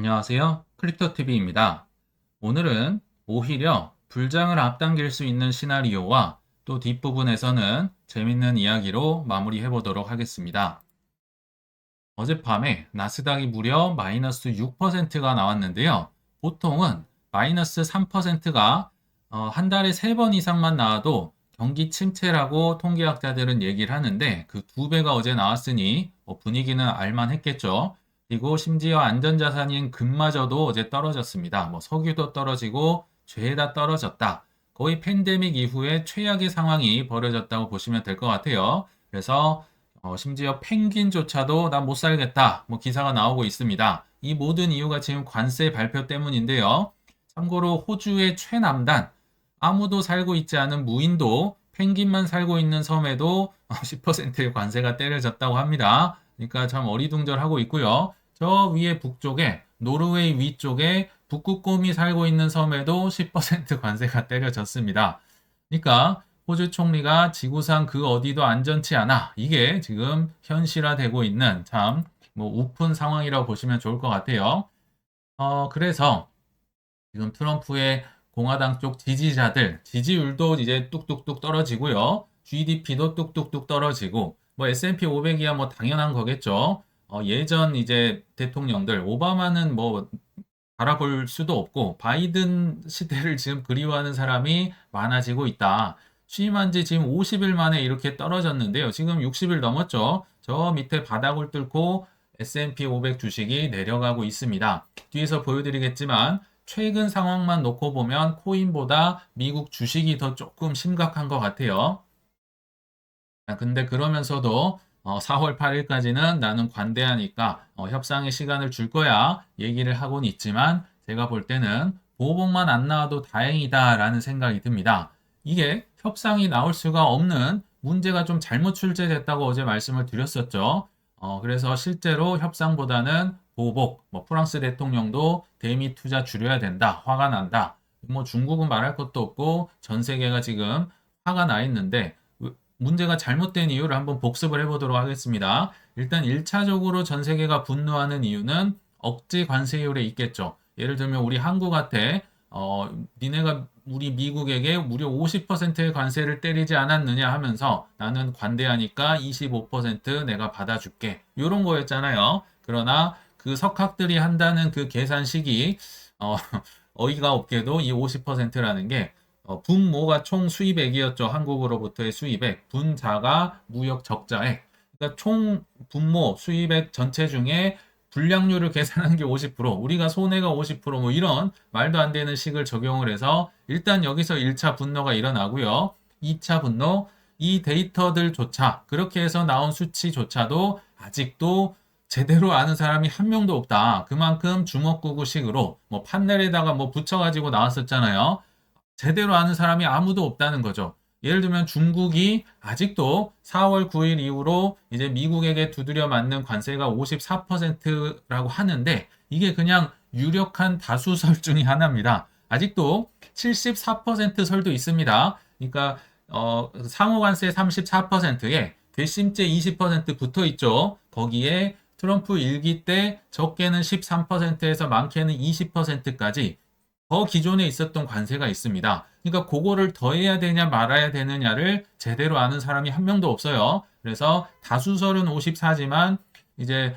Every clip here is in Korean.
안녕하세요. 크립토TV입니다. 오늘은 오히려 불장을 앞당길 수 있는 시나리오와 또 뒷부분에서는 재밌는 이야기로 마무리해 보도록 하겠습니다. 어젯밤에 나스닥이 무려 마이너스 6%가 나왔는데요. 보통은 마이너스 3%가 한 달에 3번 이상만 나와도 경기 침체라고 통계학자들은 얘기를 하는데 그 2배가 어제 나왔으니 분위기는 알만했겠죠. 그리고 심지어 안전자산인 금마저도 어제 떨어졌습니다. 석유도 떨어지고 죄다 떨어졌다. 거의 팬데믹 이후에 최악의 상황이 벌어졌다고 보시면 될 것 같아요. 그래서 심지어 펭귄조차도 난 못 살겠다. 기사가 나오고 있습니다. 이 모든 이유가 지금 관세 발표 때문인데요. 참고로 호주의 최남단, 아무도 살고 있지 않은 무인도, 펭귄만 살고 있는 섬에도 10%의 관세가 때려졌다고 합니다. 그러니까 참 어리둥절하고 있고요. 저 위에 북쪽에, 노르웨이 위쪽에 북극곰이 살고 있는 섬에도 10% 관세가 때려졌습니다. 그러니까 호주 총리가 지구상 그 어디도 안전치 않아. 이게 지금 현실화되고 있는 참 우픈 상황이라고 보시면 좋을 것 같아요. 그래서 지금 트럼프의 공화당 쪽 지지자들 지지율도 이제 뚝뚝뚝 떨어지고요. GDP도 뚝뚝뚝 떨어지고 S&P 500이야 당연한 거겠죠. 예전 이제 대통령들 오바마는 바라볼 수도 없고 바이든 시대를 지금 그리워하는 사람이 많아지고 있다. 취임한 지 지금 50일 만에 이렇게 떨어졌는데요. 지금 60일 넘었죠. 저 밑에 바닥을 뚫고 S&P 500 주식이 내려가고 있습니다. 뒤에서 보여드리겠지만 최근 상황만 놓고 보면 코인보다 미국 주식이 더 조금 심각한 것 같아요. 근데 그러면서도 4월 8일까지는 나는 관대하니까 협상의 시간을 줄 거야 얘기를 하고는 있지만 제가 볼 때는 보복만 안 나와도 다행이다라는 생각이 듭니다. 이게 협상이 나올 수가 없는 문제가 좀 잘못 출제됐다고 어제 말씀을 드렸었죠. 그래서 실제로 협상보다는 보복, 프랑스 대통령도 대미 투자 줄여야 된다, 화가 난다. 중국은 말할 것도 없고 전 세계가 지금 화가 나 있는데 문제가 잘못된 이유를 한번 복습을 해보도록 하겠습니다. 일단 1차적으로 전 세계가 분노하는 이유는 억지 관세율에 있겠죠. 예를 들면 우리 한국한테 니네가 우리 미국에게 무려 50%의 관세를 때리지 않았느냐 하면서 나는 관대하니까 25% 내가 받아줄게. 이런 거였잖아요. 그러나 그 석학들이 한다는 그 계산식이 어이가 없게도 이 50%라는 게 분모가 총 수입액이었죠. 한국으로부터의 수입액. 분자가 무역 적자액. 그러니까 총 분모 수입액 전체 중에 불량률을 계산한 게 50%, 우리가 손해가 50% 이런 말도 안 되는 식을 적용을 해서 일단 여기서 1차 분노가 일어나고요. 2차 분노, 이 데이터들조차 그렇게 해서 나온 수치조차도 아직도 제대로 아는 사람이 한 명도 없다. 그만큼 주먹구구식으로 판넬에다가 붙여가지고 나왔었잖아요. 제대로 아는 사람이 아무도 없다는 거죠. 예를 들면 중국이 아직도 4월 9일 이후로 이제 미국에게 두드려 맞는 관세가 54%라고 하는데 이게 그냥 유력한 다수설 중의 하나입니다. 아직도 74% 설도 있습니다. 그러니까 상호관세 34%에 괘씸죄 20% 붙어 있죠. 거기에 트럼프 일기 때 적게는 13%에서 많게는 20%까지 더 기존에 있었던 관세가 있습니다. 그러니까 그거를 더해야 되냐 말아야 되느냐를 제대로 아는 사람이 한 명도 없어요. 그래서 다수설은 54지만 이제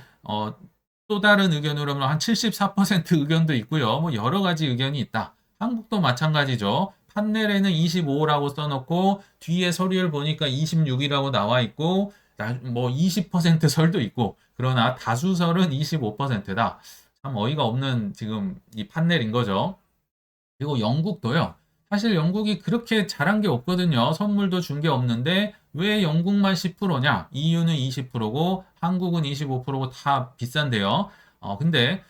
또 다른 의견으로는 한 74% 의견도 있고요. 여러 가지 의견이 있다. 한국도 마찬가지죠. 판넬에는 25라고 써놓고 뒤에 서류를 보니까 26이라고 나와 있고 20% 설도 있고 그러나 다수설은 25%다. 참 어이가 없는 지금 이 판넬인 거죠. 그리고 영국도요. 사실 영국이 그렇게 잘한 게 없거든요. 선물도 준 게 없는데 왜 영국만 10%냐? EU는 20%고 한국은 25%고 다 비싼데요. 근데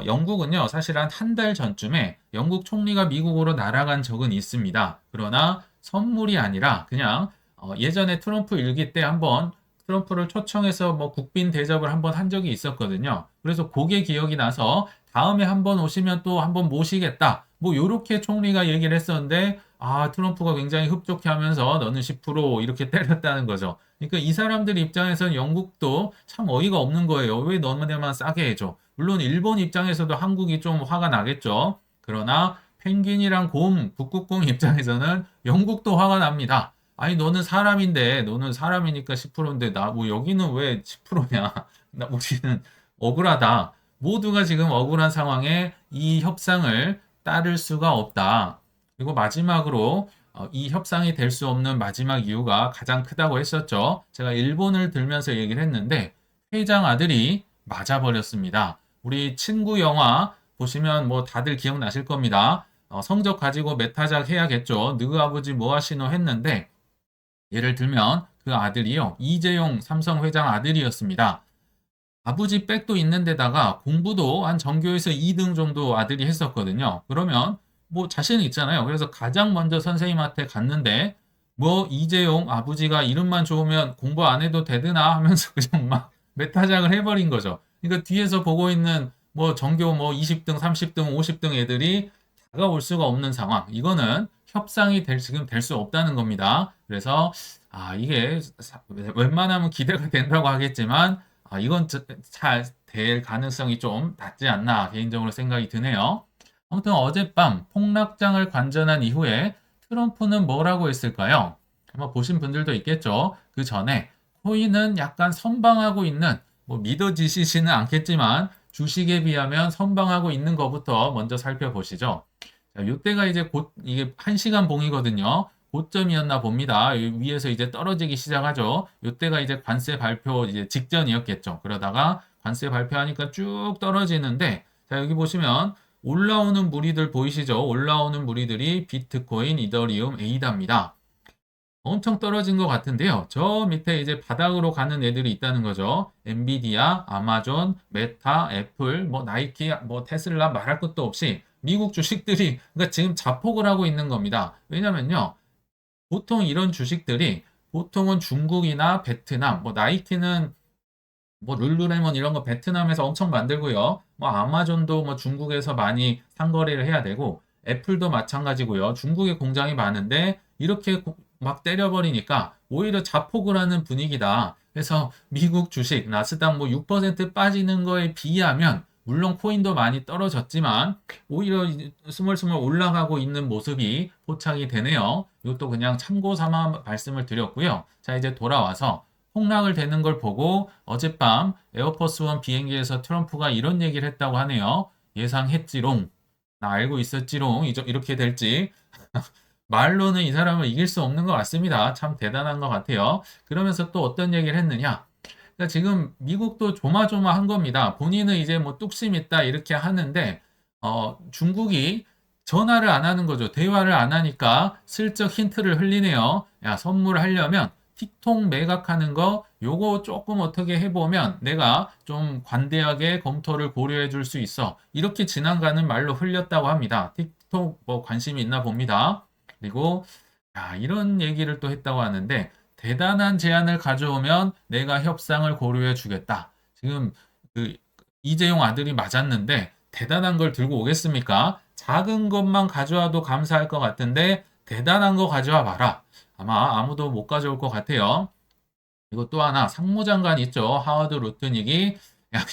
영국은요. 사실 한 달 전쯤에 영국 총리가 미국으로 날아간 적은 있습니다. 그러나 선물이 아니라 그냥 예전에 트럼프 일기 때 한번 트럼프를 초청해서 국빈 대접을 한번 한 적이 있었거든요. 그래서 그게 기억이 나서 다음에 한번 오시면 또 한번 모시겠다. 요렇게 총리가 얘기를 했었는데 트럼프가 굉장히 흡족해 하면서 너는 10% 이렇게 때렸다는 거죠. 그러니까 이 사람들 입장에서는 영국도 참 어이가 없는 거예요. 왜 너네만 싸게 해줘? 물론 일본 입장에서도 한국이 좀 화가 나겠죠. 그러나 펭귄이랑 곰, 북극곰 입장에서는 영국도 화가 납니다. 아니 너는 사람인데 너는 사람이니까 10%인데 나 뭐 여기는 왜 10%냐? 나 우리는 억울하다. 모두가 지금 억울한 상황에 이 협상을 따를 수가 없다. 그리고 마지막으로 이 협상이 될 수 없는 마지막 이유가 가장 크다고 했었죠. 제가 일본을 들면서 얘기를 했는데 회장 아들이 맞아버렸습니다. 우리 친구 영화 보시면 뭐 다들 기억나실 겁니다. 성적 가지고 메타작 해야겠죠. 너희 아버지 뭐 하시노 했는데 예를 들면 그 아들이요. 이재용 삼성 회장 아들이었습니다. 아버지 백도 있는데다가 공부도 한 전교에서 2등 정도 아들이 했었거든요. 그러면 뭐 자신 있잖아요. 그래서 가장 먼저 선생님한테 갔는데 뭐 이재용 아버지가 이름만 좋으면 공부 안 해도 되드나 하면서 그냥 막 메타장을 해버린 거죠. 그러니까 뒤에서 보고 있는 뭐 전교 뭐 20등, 30등, 50등 애들이 다가올 수가 없는 상황. 이거는 협상이 지금 될 수 없다는 겁니다. 그래서 이게 웬만하면 기대가 된다고 하겠지만 이건 잘 될 가능성이 좀 낮지 않나 개인적으로 생각이 드네요. 아무튼 어젯밤 폭락장을 관전한 이후에 트럼프는 뭐라고 했을까요? 아마 보신 분들도 있겠죠. 그 전에 코인은 약간 선방하고 있는 뭐 믿어지시지는 않겠지만 주식에 비하면 선방하고 있는 것부터 먼저 살펴보시죠. 자, 요때가 이제 곧 이게 1시간 봉이거든요. 고점이었나 봅니다. 위에서 이제 떨어지기 시작하죠. 요때가 이제 관세 발표 이제 직전이었겠죠. 그러다가 관세 발표하니까 쭉 떨어지는데, 자, 여기 보시면 올라오는 무리들 보이시죠? 올라오는 무리들이 비트코인, 이더리움, 에이다입니다. 엄청 떨어진 것 같은데요. 저 밑에 이제 바닥으로 가는 애들이 있다는 거죠. 엔비디아, 아마존, 메타, 애플, 뭐 나이키, 뭐 테슬라 말할 것도 없이 미국 주식들이 그러니까 지금 자폭을 하고 있는 겁니다. 왜냐면요. 보통 이런 주식들이 보통은 중국이나 베트남, 뭐 나이키는 뭐 룰루레몬 이런 거 베트남에서 엄청 만들고요. 뭐 아마존도 뭐 중국에서 많이 상거래를 해야 되고 애플도 마찬가지고요. 중국에 공장이 많은데 이렇게 막 때려버리니까 오히려 자폭을 하는 분위기다. 그래서 미국 주식 나스닥 뭐 6% 빠지는 거에 비하면 물론 코인도 많이 떨어졌지만 오히려 스멀스멀 올라가고 있는 모습이 포착이 되네요. 이것도 그냥 참고 삼아 말씀을 드렸고요. 자, 이제 돌아와서 폭락을 되는 걸 보고 어젯밤 에어포스원 비행기에서 트럼프가 이런 얘기를 했다고 하네요. 예상했지롱. 나 알고 있었지롱. 이렇게 될지. 말로는 이 사람을 이길 수 없는 것 같습니다. 참 대단한 것 같아요. 그러면서 또 어떤 얘기를 했느냐? 그러니까 지금 미국도 조마조마한 겁니다. 본인은 이제 뭐 뚝심 있다 이렇게 하는데 중국이 전화를 안 하는 거죠. 대화를 안 하니까 슬쩍 힌트를 흘리네요. 야, 선물하려면 틱톡 매각하는 거 요거 조금 어떻게 해보면 내가 좀 관대하게 검토를 고려해 줄 수 있어. 이렇게 지나가는 말로 흘렸다고 합니다. 틱톡 뭐 관심이 있나 봅니다. 그리고 이런 얘기를 또 했다고 하는데 대단한 제안을 가져오면 내가 협상을 고려해 주겠다. 지금 그 이재용 아들이 맞았는데 대단한 걸 들고 오겠습니까? 작은 것만 가져와도 감사할 것 같은데 대단한 거 가져와 봐라. 아마 아무도 못 가져올 것 같아요. 그리고 또 하나 상무장관 있죠. 하워드 루트닉이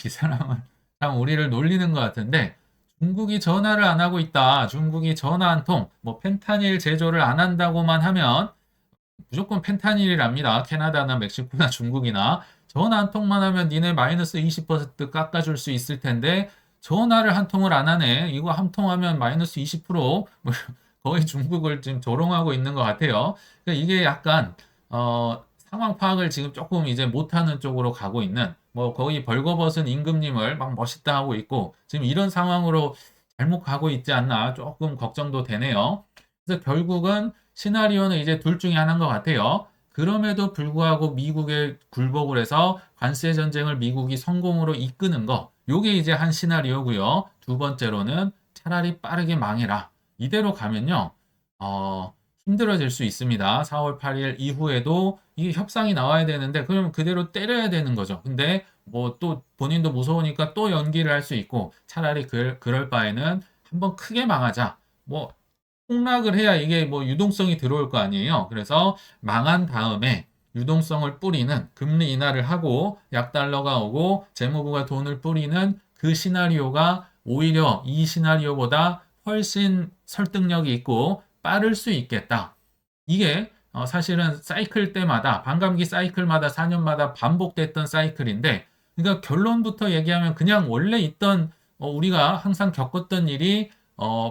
이 사람은 참 우리를 놀리는 것 같은데 중국이 전화를 안 하고 있다. 중국이 전화 한 통, 뭐 펜타닐 제조를 안 한다고만 하면 무조건 펜타닐이랍니다. 캐나다나 멕시코나 중국이나 전화 한 통만 하면 니네 마이너스 20% 깎아줄 수 있을 텐데 전화를 한 통을 안 하네. 이거 한 통 하면 마이너스 20% 뭐 거의 중국을 지금 조롱하고 있는 것 같아요. 그러니까 이게 약간 상황 파악을 지금 조금 이제 못하는 쪽으로 가고 있는 뭐 거의 벌거벗은 임금님을 막 멋있다 하고 있고 지금 이런 상황으로 잘못 가고 있지 않나 조금 걱정도 되네요. 그래서 결국은 시나리오는 이제 둘 중에 하나인 것 같아요. 그럼에도 불구하고 미국에 굴복을 해서 관세 전쟁을 미국이 성공으로 이끄는 거. 요게 이제 한 시나리오고요. 두 번째로는 차라리 빠르게 망해라. 이대로 가면요. 힘들어질 수 있습니다. 4월 8일 이후에도 이 협상이 나와야 되는데 그러면 그대로 때려야 되는 거죠. 근데 뭐 또 본인도 무서우니까 또 연기를 할 수 있고 차라리 그럴 바에는 한번 크게 망하자. 뭐 폭락을 해야 이게 뭐 유동성이 들어올 거 아니에요. 그래서 망한 다음에 유동성을 뿌리는 금리 인하를 하고 약달러가 오고 재무부가 돈을 뿌리는 그 시나리오가 오히려 이 시나리오보다 훨씬 설득력이 있고 빠를 수 있겠다. 이게 사실은 사이클 때마다 반감기 사이클마다 4년마다 반복됐던 사이클인데 그러니까 결론부터 얘기하면 그냥 원래 있던 우리가 항상 겪었던 일이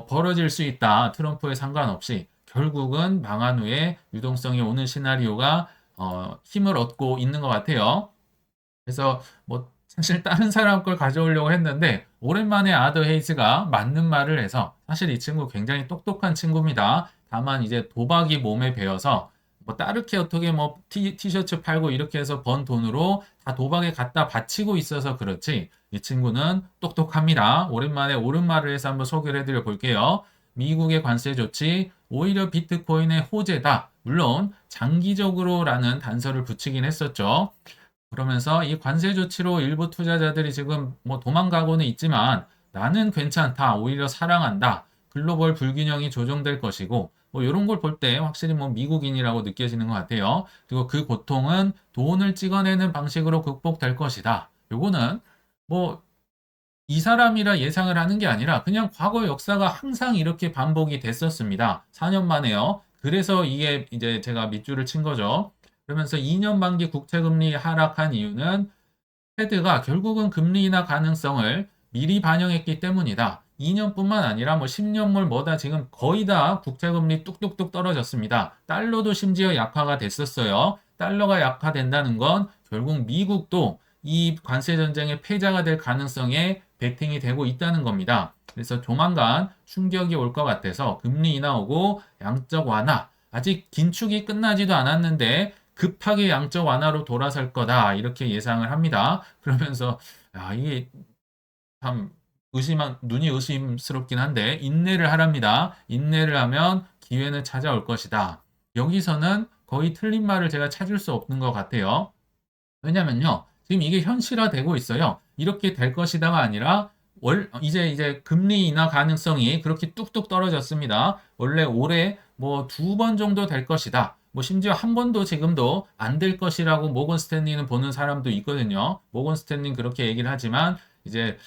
벌어질 수 있다. 트럼프에 상관없이 결국은 망한 후에 유동성이 오는 시나리오가 힘을 얻고 있는 것 같아요. 그래서 뭐 사실 다른 사람 걸 가져오려고 했는데 오랜만에 아더 헤이즈가 맞는 말을 해서 사실 이 친구 굉장히 똑똑한 친구입니다. 다만 이제 도박이 몸에 배어서 뭐 따르게 어떻게 뭐 티셔츠 팔고 이렇게 해서 번 돈으로 다 도박에 갖다 바치고 있어서 그렇지 이 친구는 똑똑합니다. 오랜만에 옳은 말을 해서 한번 소개를 해드려 볼게요. 미국의 관세 조치 오히려 비트코인의 호재다. 물론 장기적으로라는 단서를 붙이긴 했었죠. 그러면서 이 관세 조치로 일부 투자자들이 지금 뭐 도망가고는 있지만 나는 괜찮다. 오히려 사랑한다. 글로벌 불균형이 조정될 것이고 뭐 이런 걸 볼 때 확실히 뭐 미국인이라고 느껴지는 것 같아요. 그리고 그 고통은 돈을 찍어내는 방식으로 극복될 것이다. 요거는 뭐 이 사람이라 예상을 하는 게 아니라 그냥 과거 역사가 항상 이렇게 반복이 됐었습니다. 4년 만에요. 그래서 이게 이제 제가 밑줄을 친 거죠. 그러면서 2년 만기 국채금리 하락한 이유는 패드가 결국은 금리 인하 가능성을 미리 반영했기 때문이다. 2년뿐만 아니라 뭐 10년물 뭐다 지금 거의 다 국채금리 뚝뚝뚝 떨어졌습니다. 달러도 심지어 약화가 됐었어요. 달러가 약화된다는 건 결국 미국도 이 관세 전쟁의 패자가 될 가능성에 베팅이 되고 있다는 겁니다. 그래서 조만간 충격이 올 것 같아서 금리 인하 오고 양적 완화 아직 긴축이 끝나지도 않았는데 급하게 양적 완화로 돌아설 거다 이렇게 예상을 합니다. 그러면서 이게 참 눈이 의심스럽긴 한데 인내를 하랍니다. 인내를 하면 기회는 찾아올 것이다. 여기서는 거의 틀린 말을 제가 찾을 수 없는 것 같아요. 왜냐면요. 지금 이게 현실화되고 있어요. 이렇게 될 것이다가 아니라 이제 금리 인하 가능성이 그렇게 뚝뚝 떨어졌습니다. 원래 올해 뭐 2번 정도 될 것이다. 뭐 심지어 한 번도 지금도 안 될 것이라고 모건 스탠리는 보는 사람도 있거든요. 모건 스탠리는 그렇게 얘기를 하지만 이제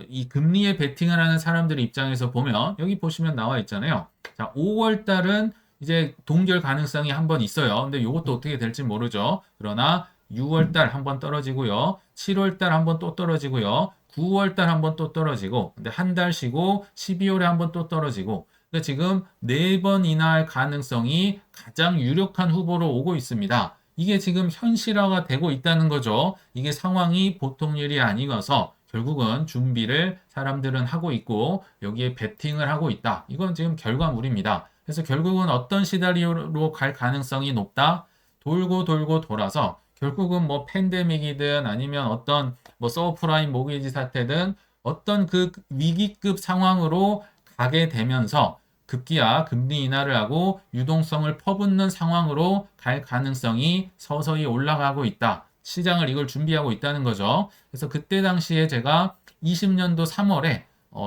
이 금리에 베팅을 하는 사람들의 입장에서 보면 여기 보시면 나와 있잖아요. 자, 5월 달은 이제 동결 가능성이 한 번 있어요. 근데 이것도 어떻게 될지 모르죠. 그러나 6월 달 한 번 떨어지고요. 7월 달 한 번 또 떨어지고요. 9월 달 한 번 또 떨어지고 근데 한 달 쉬고 12월에 한 번 또 떨어지고 그러니까 지금 4번 인하할 가능성이 가장 유력한 후보로 오고 있습니다. 이게 지금 현실화가 되고 있다는 거죠. 이게 상황이 보통 일이 아니어서 결국은 준비를 사람들은 하고 있고 여기에 베팅을 하고 있다. 이건 지금 결과물입니다. 그래서 결국은 어떤 시나리오로 갈 가능성이 높다? 돌고 돌고 돌아서 결국은 뭐 팬데믹이든 아니면 어떤 뭐 서프라임 모기지 사태든 어떤 그 위기급 상황으로 가게 되면서 급기야 금리 인하를 하고 유동성을 퍼붓는 상황으로 갈 가능성이 서서히 올라가고 있다. 시장을 이걸 준비하고 있다는 거죠. 그래서 그때 당시에 제가 20년도 3월에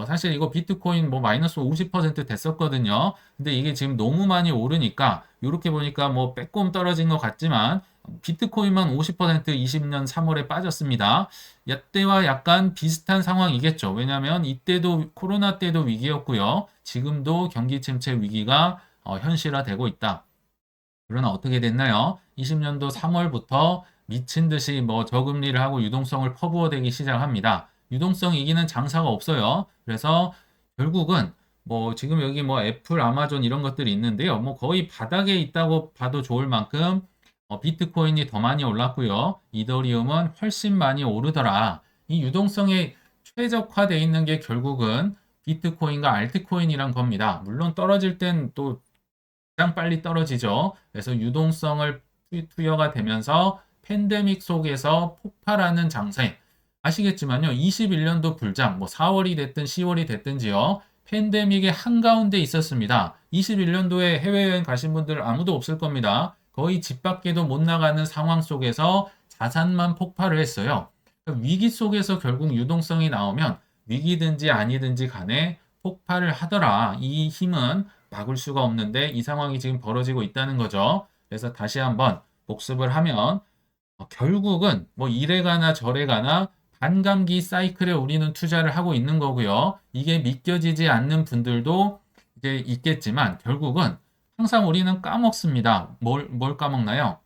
사실 이거 비트코인 뭐 마이너스 50% 됐었거든요. 근데 이게 지금 너무 많이 오르니까 이렇게 보니까 뭐 빼꼼 떨어진 것 같지만 비트코인만 50% 20년 3월에 빠졌습니다. 이때와 약간 비슷한 상황이겠죠. 왜냐하면 이때도 코로나 때도 위기였고요. 지금도 경기 침체 위기가 현실화되고 있다. 그러나 어떻게 됐나요? 20년도 3월부터 미친 듯이 뭐 저금리를 하고 유동성을 퍼부어대기 시작합니다. 유동성 이기는 장사가 없어요. 그래서 결국은 뭐 지금 여기 뭐 애플, 아마존 이런 것들이 있는데요. 뭐 거의 바닥에 있다고 봐도 좋을 만큼 비트코인이 더 많이 올랐고요. 이더리움은 훨씬 많이 오르더라. 이 유동성에 최적화되어 있는 게 결국은 비트코인과 알트코인이란 겁니다. 물론 떨어질 땐 또 가장 빨리 떨어지죠. 그래서 유동성을 투여가 되면서 팬데믹 속에서 폭발하는 장세. 아시겠지만요. 21년도 불장, 뭐 4월이 됐든 10월이 됐든지요. 팬데믹의 한가운데 있었습니다. 21년도에 해외여행 가신 분들 아무도 없을 겁니다. 거의 집 밖에도 못 나가는 상황 속에서 자산만 폭발을 했어요. 위기 속에서 결국 유동성이 나오면 위기든지 아니든지 간에 폭발을 하더라. 이 힘은 막을 수가 없는데 이 상황이 지금 벌어지고 있다는 거죠. 그래서 다시 한번 복습을 하면 결국은 뭐 이래 가나 저래 가나 반감기 사이클에 우리는 투자를 하고 있는 거고요. 이게 믿겨지지 않는 분들도 이제 있겠지만 결국은 항상 우리는 까먹습니다. 뭘 까먹나요?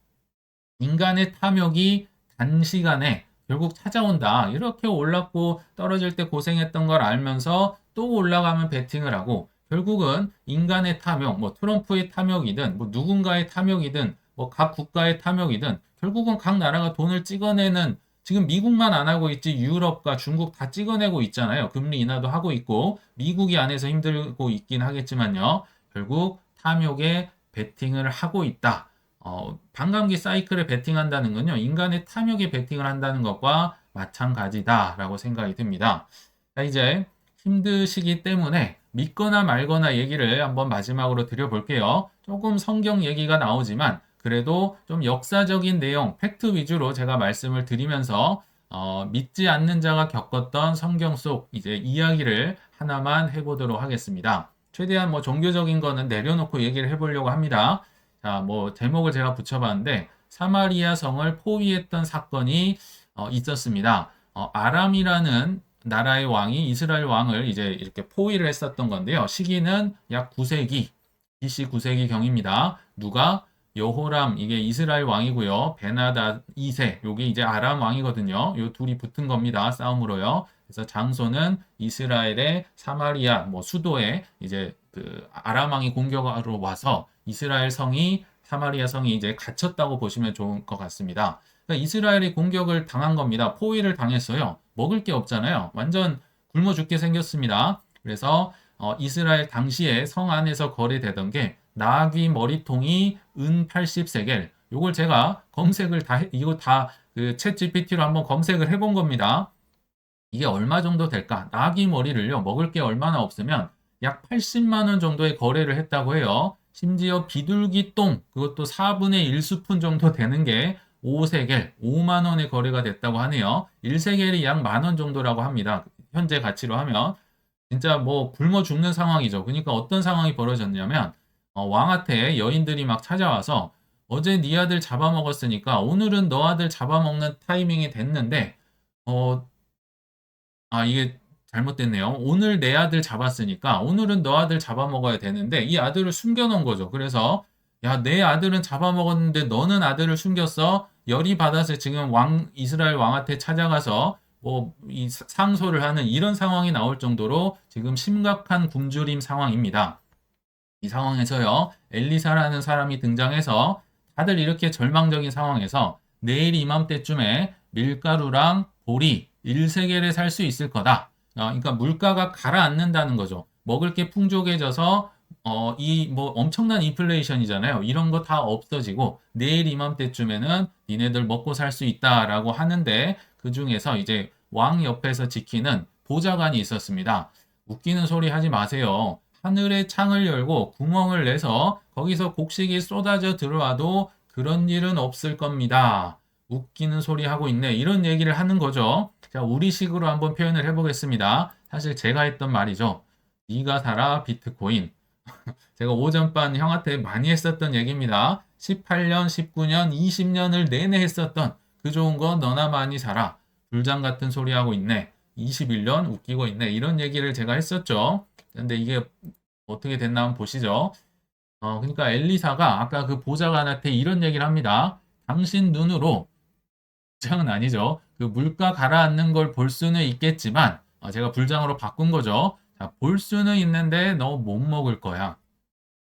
인간의 탐욕이 단시간에 결국 찾아온다. 이렇게 올랐고 떨어질 때 고생했던 걸 알면서 또 올라가면 베팅을 하고 결국은 인간의 탐욕, 뭐 트럼프의 탐욕이든 뭐 누군가의 탐욕이든 뭐 각 국가의 탐욕이든 결국은 각 나라가 돈을 찍어내는 지금 미국만 안 하고 있지 유럽과 중국 다 찍어내고 있잖아요. 금리 인하도 하고 있고 미국이 안에서 힘들고 있긴 하겠지만요. 결국 탐욕에 베팅을 하고 있다. 반감기 사이클에 베팅한다는 건요, 인간의 탐욕에 베팅을 한다는 것과 마찬가지다라고 생각이 듭니다. 자, 이제 힘드시기 때문에 믿거나 말거나 얘기를 한번 마지막으로 드려볼게요. 조금 성경 얘기가 나오지만 그래도 좀 역사적인 내용, 팩트 위주로 제가 말씀을 드리면서 믿지 않는 자가 겪었던 성경 속 이제 이야기를 하나만 해보도록 하겠습니다. 최대한 뭐 종교적인 거는 내려놓고 얘기를 해보려고 합니다. 자, 뭐 제목을 제가 붙여봤는데 사마리아 성을 포위했던 사건이 있었습니다. 아람이라는 나라의 왕이 이스라엘 왕을 이제 이렇게 포위를 했었던 건데요. 시기는 약 9세기, BC 9세기 경입니다. 누가? 여호람, 이게 이스라엘 왕이고요. 베나다 2세, 요게 이제 아람 왕이거든요. 요 둘이 붙은 겁니다. 싸움으로요. 그래서 장소는 이스라엘의 사마리아, 뭐 수도에 이제 그 아람 왕이 공격하러 와서 이스라엘 성이 사마리아 성이 이제 갇혔다고 보시면 좋을 것 같습니다. 그러니까 이스라엘이 공격을 당한 겁니다. 포위를 당했어요. 먹을 게 없잖아요. 완전 굶어 죽게 생겼습니다. 그래서 이스라엘 당시에 성 안에서 거래되던 게 나귀 머리통이 은 80세겔. 요걸 제가 검색을 이거 다 그 챗 GPT로 한번 검색을 해본 겁니다. 이게 얼마 정도 될까? 나귀 머리를요, 먹을 게 얼마나 없으면 약 80만 원 정도의 거래를 했다고 해요. 심지어 비둘기 똥, 그것도 4분의 1스푼 정도 되는 게 5세겔, 5만 원의 거래가 됐다고 하네요. 1세겔이 약 만 원 정도라고 합니다. 현재 가치로 하면. 진짜 뭐 굶어 죽는 상황이죠. 그러니까 어떤 상황이 벌어졌냐면 왕한테 여인들이 막 찾아와서 어제 네 아들 잡아먹었으니까 오늘은 너 아들 잡아먹는 타이밍이 됐는데 어, 이게 잘못됐네요. 오늘 내 아들 잡았으니까 오늘은 너 아들 잡아먹어야 되는데 이 아들을 숨겨놓은 거죠. 그래서 야, 내 아들은 잡아먹었는데 너는 아들을 숨겼어. 열이 받아서 지금 이스라엘 왕한테 찾아가서 뭐 이 상소를 하는 이런 상황이 나올 정도로 지금 심각한 굶주림 상황입니다. 이 상황에서요, 엘리사라는 사람이 등장해서 다들 이렇게 절망적인 상황에서 내일 이맘때쯤에 밀가루랑 보리 1세겔에 살 수 있을 거다. 그러니까 물가가 가라앉는다는 거죠. 먹을 게 풍족해져서 이 뭐 엄청난 인플레이션이잖아요. 이런 거 다 없어지고 내일 이맘때쯤에는 니네들 먹고 살 수 있다라고 하는데 그 중에서 이제 왕 옆에서 지키는 보좌관이 있었습니다. 웃기는 소리 하지 마세요. 하늘의 창을 열고 구멍을 내서 거기서 곡식이 쏟아져 들어와도 그런 일은 없을 겁니다. 웃기는 소리 하고 있네. 이런 얘기를 하는 거죠. 자, 우리식으로 한번 표현을 해보겠습니다. 사실 제가 했던 말이죠. 네가 사라 비트코인. 제가 오전반 형한테 많이 했었던 얘기입니다. 18년, 19년, 20년을 내내 했었던 그 좋은 거 너나 많이 사라. 불장 같은 소리 하고 있네. 21년 웃기고 있네. 이런 얘기를 제가 했었죠. 근데 이게 어떻게 됐나 한번 보시죠. 그러니까 엘리사가 아까 그 보좌관한테 이런 얘기를 합니다. 당신 눈으로, 불장은 아니죠. 그 물가 가라앉는 걸 볼 수는 있겠지만, 제가 불장으로 바꾼 거죠. 자, 볼 수는 있는데 너 못 먹을 거야.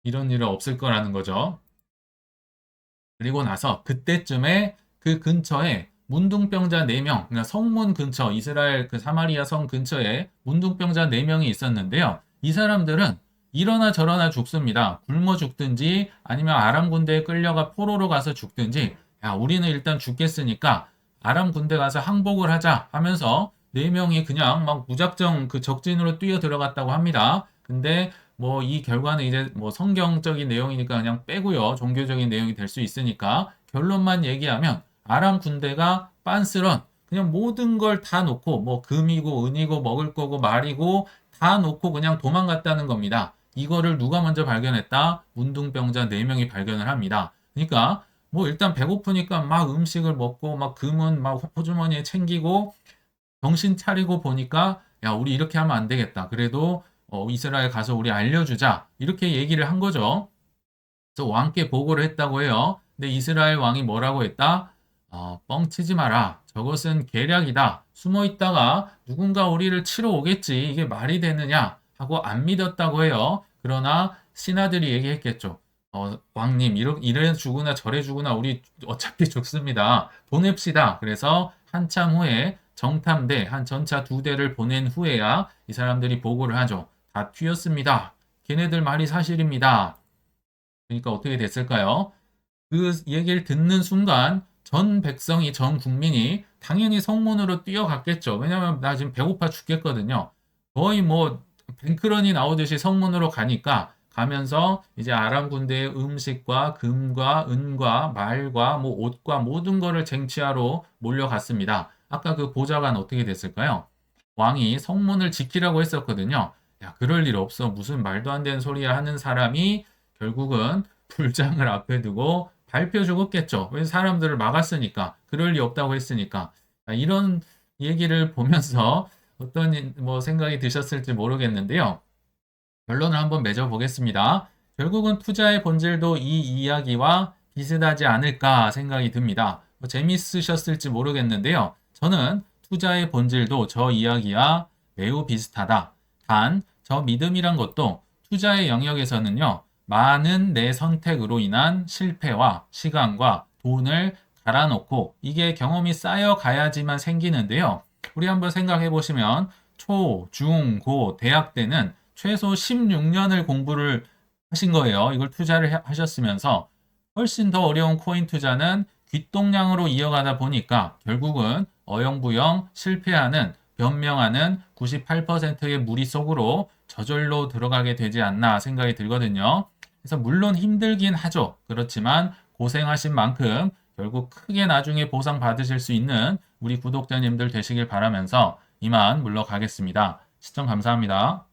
이런 일은 없을 거라는 거죠. 그리고 나서 그때쯤에 그 근처에 문둥병자 4명, 그러니까 성문 근처, 이스라엘 그 사마리아 성 근처에 문둥병자 4명이 있었는데요. 이 사람들은 이러나 저러나 죽습니다. 굶어 죽든지 아니면 아람 군대에 끌려가 포로로 가서 죽든지, 야, 우리는 일단 죽겠으니까 아람 군대 가서 항복을 하자 하면서 4명이 그냥 막 무작정 그 적진으로 뛰어 들어갔다고 합니다. 근데 뭐 이 결과는 이제 뭐 성경적인 내용이니까 그냥 빼고요. 종교적인 내용이 될 수 있으니까 결론만 얘기하면 아람 군대가 빤스런 그냥 모든 걸 다 놓고 뭐 금이고 은이고 먹을 거고 말이고 다 놓고 그냥 도망갔다는 겁니다. 이거를 누가 먼저 발견했다? 문둥병자 4명이 발견을 합니다. 그러니까 뭐 일단 배고프니까 막 음식을 먹고 막 금은 막 호주머니에 챙기고 정신 차리고 보니까 야, 우리 이렇게 하면 안 되겠다. 그래도 이스라엘 가서 우리 알려주자. 이렇게 얘기를 한 거죠. 그래서 왕께 보고를 했다고 해요. 근데 이스라엘 왕이 뭐라고 했다? 뻥치지 마라. 저것은 계략이다. 숨어 있다가 누군가 우리를 치러 오겠지. 이게 말이 되느냐? 하고 안 믿었다고 해요. 그러나 신하들이 얘기했겠죠. 왕님, 이래 주구나 저래 주구나 우리 어차피 죽습니다. 보냅시다. 그래서 한참 후에 정탐대 한 전차 2대를 보낸 후에야 이 사람들이 보고를 하죠. 다 튀었습니다. 걔네들 말이 사실입니다. 그러니까 어떻게 됐을까요? 그 얘기를 듣는 순간 전 백성이, 전 국민이 당연히 성문으로 뛰어갔겠죠. 왜냐면 나 지금 배고파 죽겠거든요. 거의 뭐 뱅크런이 나오듯이 성문으로 가니까 가면서 이제 아람 군대의 음식과 금과 은과 말과 뭐 옷과 모든 거를 쟁취하러 몰려갔습니다. 아까 그 보좌관 어떻게 됐을까요? 왕이 성문을 지키라고 했었거든요. 야, 그럴 일 없어. 무슨 말도 안 되는 소리야 하는 사람이 결국은 불장을 앞에 두고 밟혀 죽었겠죠. 왜 사람들을 막았으니까. 그럴 리 없다고 했으니까. 이런 얘기를 보면서 어떤 뭐 생각이 드셨을지 모르겠는데요. 결론을 한번 맺어보겠습니다. 결국은 투자의 본질도 이 이야기와 비슷하지 않을까 생각이 듭니다. 뭐 재밌으셨을지 모르겠는데요. 저는 투자의 본질도 저 이야기와 매우 비슷하다. 단, 저 믿음이란 것도 투자의 영역에서는요, 많은 내 선택으로 인한 실패와 시간과 돈을 갈아놓고 이게 경험이 쌓여가야지만 생기는데요. 우리 한번 생각해 보시면 초, 중, 고, 대학 때는 최소 16년을 공부를 하신 거예요. 이걸 투자를 하셨으면서 훨씬 더 어려운 코인 투자는 귓동량으로 이어가다 보니까 결국은 어영부영 실패하는 변명하는 98%의 무리 속으로 저절로 들어가게 되지 않나 생각이 들거든요. 그래서 물론 힘들긴 하죠. 그렇지만 고생하신 만큼 결국 크게 나중에 보상받으실 수 있는 우리 구독자님들 되시길 바라면서 이만 물러가겠습니다. 시청 감사합니다.